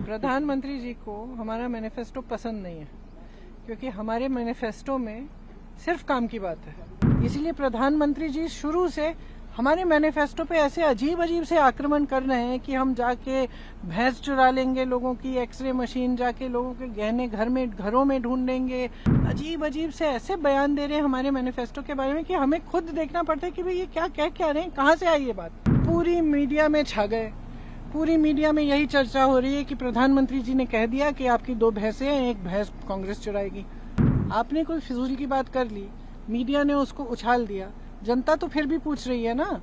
प्रधानमंत्री जी को हमारा मैनिफेस्टो पसंद नहीं है, क्योंकि हमारे मैनिफेस्टो में सिर्फ काम की बात है। इसीलिए प्रधानमंत्री जी शुरू से हमारे मैनिफेस्टो पे ऐसे अजीब अजीब से आक्रमण कर रहे हैं कि हम जाके भैंस चुरा लेंगे, लोगों की एक्सरे मशीन जाके लोगों के गहने घरों में ढूंढेंगे। अजीब अजीब से ऐसे बयान दे रहे हैं हमारे मैनिफेस्टो के बारे में कि हमें खुद देखना पड़ता है कि भाई ये क्या कह रहे हैं, कहाँ से आई ये बात। पूरी मीडिया में छा गए, पूरी मीडिया में यही चर्चा हो रही है कि प्रधानमंत्री जी ने कह दिया कि आपकी 2 भैंसें हैं, एक भैंस कांग्रेस चुराएगी। आपने कोई फिजूल की बात कर ली, मीडिया ने उसको उछाल दिया। जनता तो फिर भी पूछ रही है ना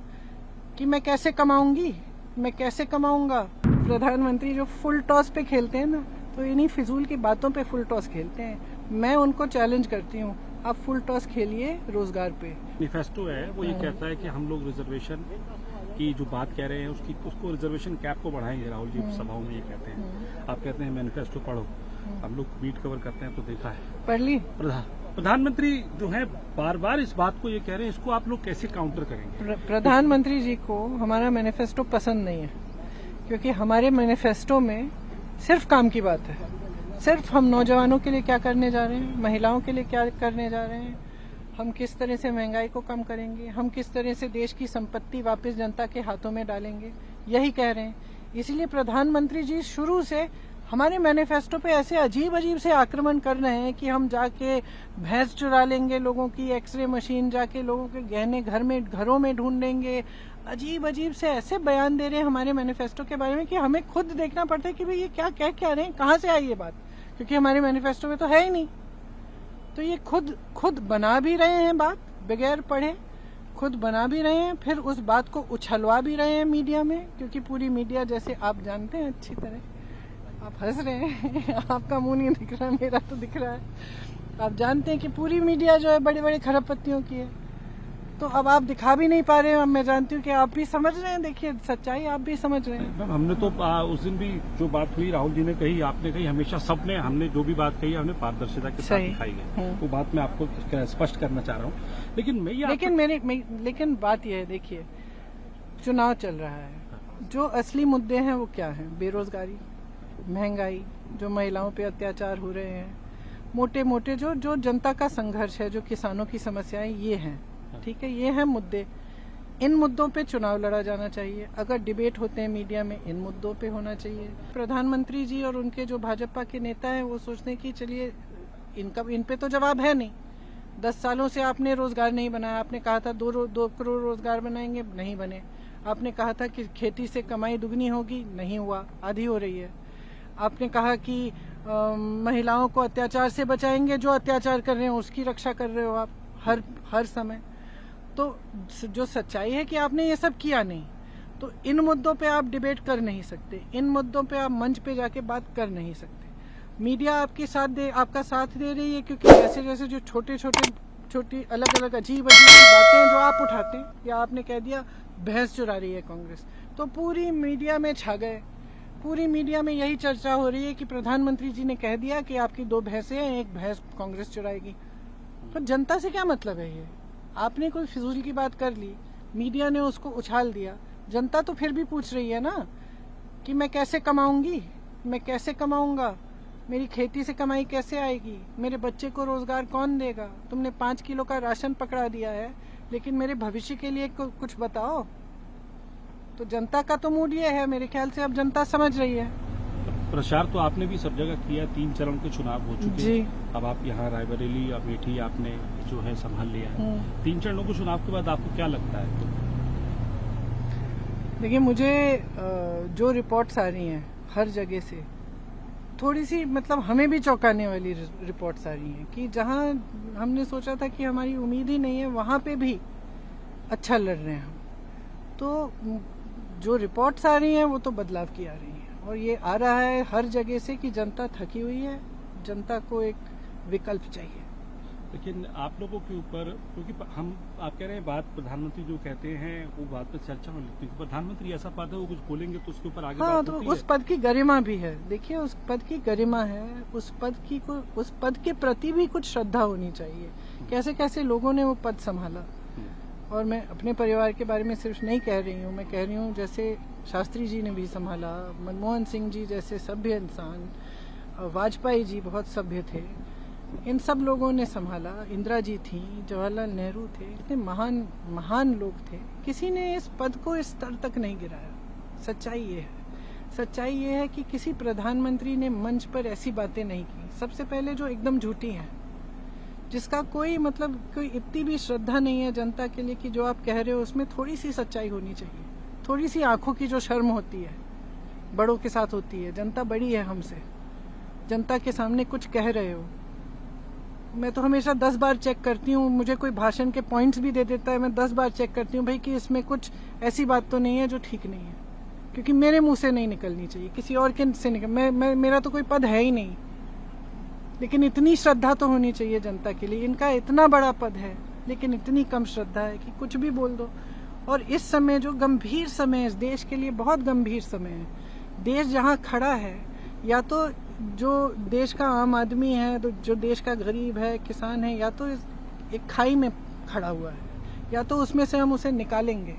कि मैं कैसे कमाऊंगी, मैं कैसे कमाऊंगा। प्रधानमंत्री जो फुल टॉस पे खेलते हैं ना, तो इन्हीं फिजूल की बातों पे फुल टॉस खेलते हैं। मैं उनको चैलेंज करती हूँ, आप फुल टॉस खेलिए रोजगार पे। मैनिफेस्टो है वो ये कहता है कि हम लोग रिजर्वेशन की जो बात कह रहे हैं उसको रिजर्वेशन कैप को बढ़ाएंगे। राहुल जी सभाओं में ये कहते हैं, आप कहते हैं मैनिफेस्टो पढ़ो। हम लोग बीट कवर करते हैं तो देखा है, पढ़ ली। प्रधानमंत्री जो है बार बार इस बात को ये कह रहे हैं, इसको आप लोग कैसे काउंटर करेंगे? प्रधानमंत्री जी को हमारा मैनिफेस्टो पसंद नहीं है, क्योंकि हमारे मैनिफेस्टो में सिर्फ काम की बात है। सिर्फ हम नौजवानों के लिए क्या करने जा रहे हैं, महिलाओं के लिए क्या करने जा रहे हैं, हम किस तरह से महंगाई को कम करेंगे, हम किस तरह से देश की संपत्ति वापस जनता के हाथों में डालेंगे, यही कह रहे हैं। इसीलिए प्रधानमंत्री जी शुरू से हमारे मैनिफेस्टो पे ऐसे अजीब अजीब से आक्रमण कर रहे हैं कि हम जाके भैंस चुरा लेंगे, लोगों की एक्सरे मशीन जाके लोगों के गहने घरों में ढूंढेंगे। अजीब अजीब से ऐसे बयान दे रहे हैं हमारे मैनिफेस्टो के बारे में कि हमें खुद देखना पड़ता है कि भाई ये क्या कह रहे हैं, कहाँ से आई ये बात, क्योंकि हमारे मैनिफेस्टो में तो है ही नहीं। तो ये खुद बना भी रहे हैं बात बगैर पढ़े, खुद बना भी रहे हैं, फिर उस बात को उछलवा भी रहे हैं मीडिया में, क्योंकि पूरी मीडिया, जैसे आप जानते हैं अच्छी तरह, आप हंस रहे हैं आपका मुंह नहीं दिख रहा, मेरा तो दिख रहा है। आप जानते हैं कि पूरी मीडिया जो है बड़े बड़े खरब पत्तियों की है। तो अब आप दिखा भी नहीं पा रहे हैं। अब मैं जानती हूँ कि आप भी समझ रहे हैं, देखिए सच्चाई आप भी समझ रहे हैं। मैम हमने तो उस दिन भी जो बात हुई, राहुल जी ने कही, आपने कही, हमेशा सबने हमने जो भी बात कही हमने पारदर्शिता के साथ दिखाई है। वो बात मैं आपको स्पष्ट करना चाह रहा हूँ। लेकिन बात यह है, देखिए चुनाव चल रहा है, जो असली मुद्दे हैं वो क्या है? बेरोजगारी, महंगाई, जो महिलाओं पे अत्याचार हो रहे हैं, मोटे जो जनता का संघर्ष है, जो किसानों की समस्याएं, ये हैं। ठीक है, ये हैं मुद्दे। इन मुद्दों पे चुनाव लड़ा जाना चाहिए। अगर डिबेट होते हैं मीडिया में, इन मुद्दों पे होना चाहिए। प्रधानमंत्री जी और उनके जो भाजपा के नेता हैं वो सोचते हैं कि चलिए इन पे तो जवाब है नहीं। 10 सालों से आपने रोजगार नहीं बनाया। आपने कहा था 2 करोड़ रोजगार बनाएंगे, नहीं बने। आपने कहा था कि खेती से कमाई दुगनी होगी, नहीं हुआ, आधी हो रही है। आपने कहा कि महिलाओं को अत्याचार से बचाएंगे, जो अत्याचार कर रहे हैं उसकी रक्षा कर रहे हो आप हर समय। तो जो सच्चाई है कि आपने ये सब किया नहीं, तो इन मुद्दों पे आप डिबेट कर नहीं सकते, इन मुद्दों पे आप मंच पे जाके बात कर नहीं सकते। मीडिया आपका साथ दे रही है, क्योंकि जैसे जो छोटी अलग अजीब बातें जो आप उठाते हैं, या आपने कह दिया भैंस चुरा रही है कांग्रेस, तो पूरी मीडिया में छा गए। पूरी मीडिया में यही चर्चा हो रही है कि प्रधानमंत्री जी ने कह दिया कि आपकी 2 भैंसें हैं, एक भैंस कांग्रेस चुराएगी। तो जनता से क्या मतलब है? ये आपने कोई फिजूल की बात कर ली, मीडिया ने उसको उछाल दिया। जनता तो फिर भी पूछ रही है ना कि मैं कैसे कमाऊंगी, मैं कैसे कमाऊंगा, मेरी खेती से कमाई कैसे आएगी, मेरे बच्चे को रोजगार कौन देगा। तुमने 5 किलो का राशन पकड़ा दिया है, लेकिन मेरे भविष्य के लिए कुछ बताओ। तो जनता का तो मूड ये है, मेरे ख्याल से अब जनता समझ रही है। प्रचार तो आपने भी सब जगह किया, 3 चरण के चुनाव हो चुके हैं। अब आप यहाँ रायबरेली, अमेठी आपने जो है संभाल लिया है। 3 चरणों के चुनाव के बाद आपको क्या लगता है? देखिए, मुझे जो रिपोर्ट्स आ रही हैं हर जगह से, थोड़ी सी मतलब हमें भी चौंकाने वाली रिपोर्ट्स आ रही हैं कि जहाँ हमने सोचा था कि हमारी उम्मीद ही नहीं है, वहाँ पे भी अच्छा लड़ रहे हैं हम। तो जो रिपोर्ट्स आ रही हैं वो तो बदलाव की आ रही हैं, और ये आ रहा है हर जगह से कि जनता थकी हुई है, जनता को एक विकल्प चाहिए। लेकिन आप लोगों के ऊपर, क्योंकि आप कह रहे हैं बात प्रधानमंत्री जो कहते हैं वो बात पर चर्चा में लगती है, प्रधानमंत्री ऐसा पद है वो कुछ बोलेंगे तो उसके ऊपर आगे बात होती है। उस पद की गरिमा भी है। देखिए, उस पद की गरिमा है, उस पद के प्रति भी कुछ श्रद्धा होनी चाहिए। कैसे कैसे लोगों ने वो पद संभाला, और मैं अपने परिवार के बारे में सिर्फ नहीं कह रही हूँ, मैं कह रही हूँ जैसे शास्त्री जी ने भी संभाला, मनमोहन सिंह जी जैसे सभ्य इंसान, वाजपेयी जी बहुत सभ्य थे, इन सब लोगों ने संभाला, इंदिरा जी थी, जवाहरलाल नेहरू थे, इतने महान महान लोग थे, किसी ने इस पद को इस स्तर तक नहीं गिराया। सच्चाई ये है, सच्चाई ये है कि किसी प्रधानमंत्री ने मंच पर ऐसी बातें नहीं की, सबसे पहले जो एकदम झूठी हैं, जिसका कोई मतलब कोई इतनी भी श्रद्धा नहीं है जनता के लिए कि जो आप कह रहे हो उसमें थोड़ी सी सच्चाई होनी चाहिए, थोड़ी सी आंखों की जो शर्म होती है बड़ों के साथ होती है। जनता बड़ी है हमसे, जनता के सामने कुछ कह रहे हो, मैं तो हमेशा 10 बार चेक करती हूँ, मुझे कोई भाषण के पॉइंट्स भी दे देता है, मैं 10 बार चेक करती हूँ भाई कि इसमें कुछ ऐसी बात तो नहीं है जो ठीक नहीं है, क्योंकि मेरे मुंह से नहीं निकलनी चाहिए, किसी और के से निकल, मेरा तो कोई पद है ही नहीं, लेकिन इतनी श्रद्धा तो होनी चाहिए जनता के लिए। इनका इतना बड़ा पद है लेकिन इतनी कम श्रद्धा है कि कुछ भी बोल दो। और इस समय जो गंभीर समय है, इस देश के लिए बहुत गंभीर समय है, देश जहाँ खड़ा है, या तो जो देश का आम आदमी है, तो जो देश का गरीब है, किसान है, या तो एक खाई में खड़ा हुआ है, या तो उसमें से हम उसे निकालेंगे,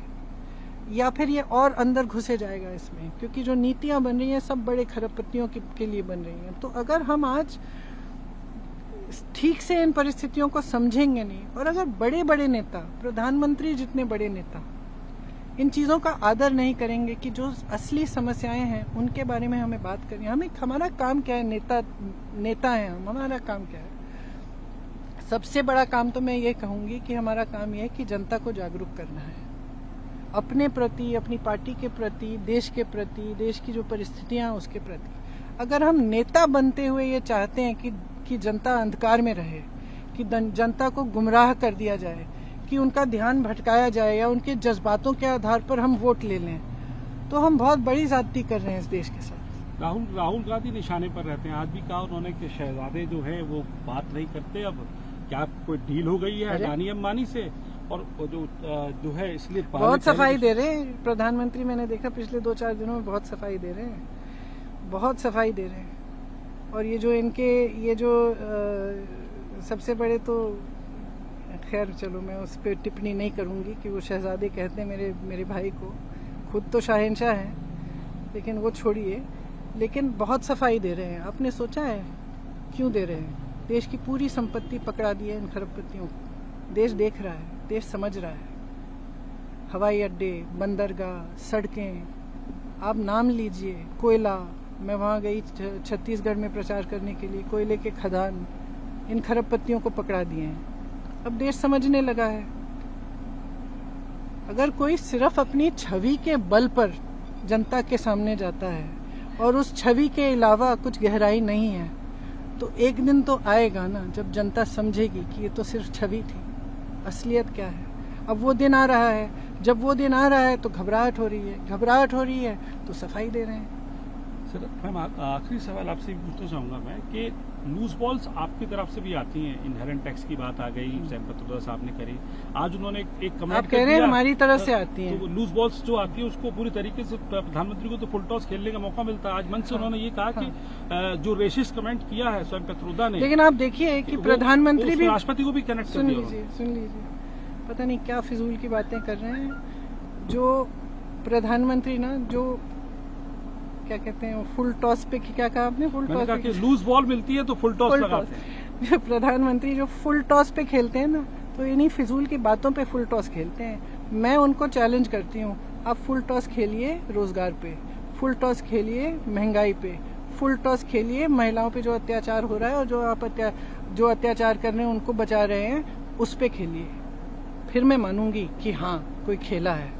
या फिर ये और अंदर घुसे जाएगा इसमें, क्योंकि जो नीतियां बन रही हैं सब बड़े खरबपतियों के लिए बन रही हैं। तो अगर हम आज ठीक से इन परिस्थितियों को समझेंगे नहीं, और अगर बड़े बड़े नेता, प्रधानमंत्री जितने बड़े नेता इन चीज़ों का आदर नहीं करेंगे कि जो असली समस्याएं हैं उनके बारे में हमें बात करनी है, हमारा काम क्या है, नेता है हमारा काम क्या है। सबसे बड़ा काम तो मैं ये कहूँगी कि हमारा काम ये है कि जनता को जागरूक करना है अपने प्रति, अपनी पार्टी के प्रति, देश के प्रति, देश की जो परिस्थितियां उसके प्रति। अगर हम नेता बनते हुए ये चाहते हैं कि जनता अंधकार में रहे, कि जनता को गुमराह कर दिया जाए, कि उनका ध्यान भटकाया जाए, या उनके जज्बातों के आधार पर हम वोट ले लें, तो हम बहुत बड़ी ज्यादती कर रहे हैं इस देश के साथ। राहुल गांधी निशाने पर रहते हैं। आज भी कहा उन्होंने कि शहजादे जो है वो बात नहीं करते, अब क्या कोई डील हो गई है अडानी अंबानी से, और जो है इसलिए बहुत सफाई दे रहे हैं प्रधानमंत्री। मैंने देखा पिछले 2-4 दिनों में बहुत सफाई दे रहे हैं, बहुत सफाई दे रहे हैं। और ये जो सबसे बड़े, तो खैर चलो मैं उस पर टिप्पणी नहीं करूंगी कि वो शहजादे कहते हैं मेरे भाई को, खुद तो शाहनशाह हैं, लेकिन वो छोड़िए, लेकिन बहुत सफाई दे रहे हैं। आपने सोचा है क्यों दे रहे हैं? देश की पूरी संपत्ति पकड़ा दी है इन खरबपतियों को, देश देख रहा है, देश समझ रहा है। हवाई अड्डे, बंदरगाह, सड़कें, आप नाम लीजिए, कोयला, मैं वहाँ गई छत्तीसगढ़ में प्रचार करने के लिए, कोयले के खदान इन खरबपतियों को पकड़ा दिए हैं। अब देश समझने लगा है। अगर कोई सिर्फ अपनी छवि के बल पर जनता के सामने जाता है और उस छवि के अलावा कुछ गहराई नहीं है, तो एक दिन तो आएगा ना जब जनता समझेगी कि ये तो सिर्फ छवि थी, असलियत क्या है। अब वो दिन आ रहा है, जब वो दिन आ रहा है तो घबराहट हो रही है तो सफाई दे रहे हैं। सर मैम, आखिरी सवाल आपसे पूछना चाहूंगा मैं कि लूज बॉल्स आपकी तरफ से भी आती हैं, इनहेरेंट टैक्स की बात आ गई, सैम पेत्रोदा साहब ने करी, आज उन्होंने एक कमेंट आप कह रहे हैं हमारी तरफ से आती हैं, तो लूज बॉल्स जो आती है उसको पूरी तरीके से प्रधानमंत्री को तो फुल टॉस खेलने का मौका मिलता है। आज मंच से उन्होंने ये कहा कि जो रेसिस्ट कमेंट किया है स्वयं पेत्रोदा ने, लेकिन आप देखिए कि प्रधानमंत्री भी राष्ट्रपति को भी कनेक्ट कर दिया। सुन लीजिए, पता नहीं क्या फिजूल की बातें कर रहे हैं। जो प्रधानमंत्री ना, जो क्या कहते हैं, फुल टॉस पे, क्या कहा आपने? फुल टॉस पे लूज बॉल मिलती है तो फुल टॉस लगाते हैं। प्रधानमंत्री जो फुल टॉस पे खेलते हैं ना, तो इन्हीं फिजूल की बातों पे फुल टॉस खेलते हैं। मैं उनको चैलेंज करती हूँ, आप फुल टॉस खेलिए रोजगार पे, फुल टॉस खेलिए महंगाई पे, फुल टॉस खेलिए महिलाओं पे जो अत्याचार हो रहा है, और जो अत्याचार कर रहे हैं उनको बचा रहे हैं, उस पे खेलिए। फिर मैं मानूंगी कि हाँ कोई खेला है।